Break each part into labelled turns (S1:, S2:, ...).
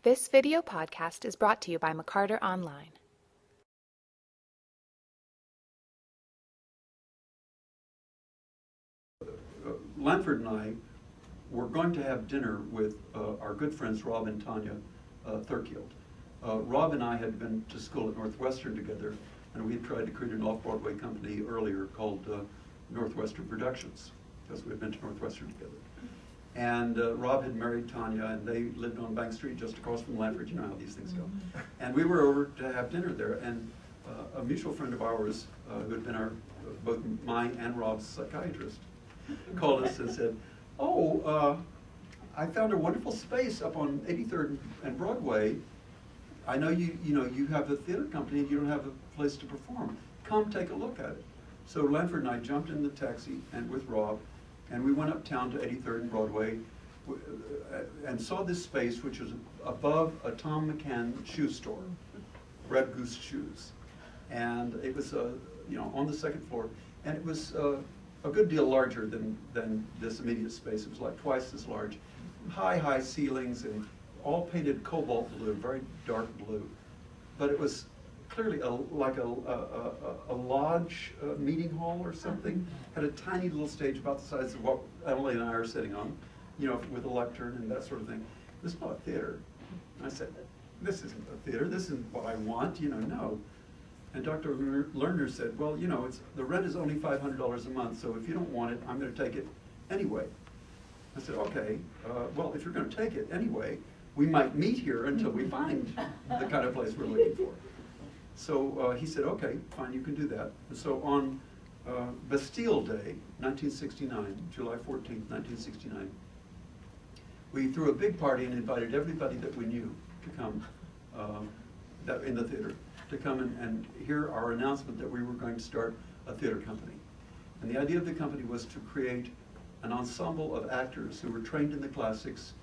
S1: This video podcast is brought to you by McCarter Online.
S2: Lanford and I were going to have dinner with our good friends Rob and Tanya Thurkield. Rob and I had been to school at Northwestern together, and we had tried to create an off-Broadway company earlier called Northwestern Productions, because we had been to Northwestern together. And Rob had married Tanya, and they lived on Bank Street just across from Lanford. You know how these things go. And we were over to have dinner there, and a mutual friend of ours, who had been both mine and Rob's psychiatrist, called us and said, I found a wonderful space up on 83rd and Broadway. I know you have a theater company and you don't have a place to perform. Come take a look at it. So Lanford and I jumped in the taxi and with Rob, and we went uptown to 83rd and Broadway and saw this space, which was above a Tom McCann shoe store, Red Goose Shoes. And it was on the second floor, and it was a good deal larger than this immediate space. It was like twice as large. High ceilings and all painted cobalt blue, very dark blue. But it was clearly like a lodge meeting hall or something. Had a tiny little stage about the size of what Emily and I are sitting on, with a lectern and that sort of thing. This is not a theater. And I said, this isn't a theater. This isn't what I want, no. And Dr. Lerner said, well, the rent is only $500 a month, so if you don't want it, I'm going to take it anyway. I said, okay, well, if you're going to take it anyway, we might meet here until we find the kind of place we're looking for. So he said, okay, fine, you can do that. And so on Bastille Day, 1969, July 14th, 1969, we threw a big party and invited everybody that we knew to come in the theater, to come and hear our announcement that we were going to start a theater company. And the idea of the company was to create an ensemble of actors who were trained in the classics,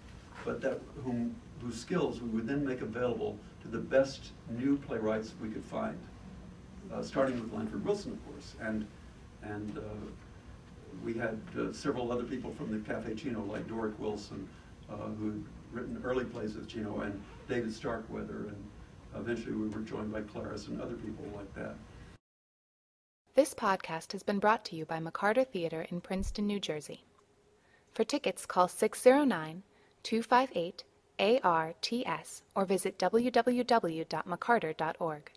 S2: but whose skills we would then make available to the best new playwrights we could find, starting with Lanford Wilson, of course. And we had several other people from the Cafe Chino, like Doric Wilson, who had written early plays with Chino, and David Starkweather, and eventually we were joined by Claris and other people like that.
S1: This podcast has been brought to you by McCarter Theatre in Princeton, New Jersey. For tickets, call 609-258-ARTS or visit www.mccarter.org.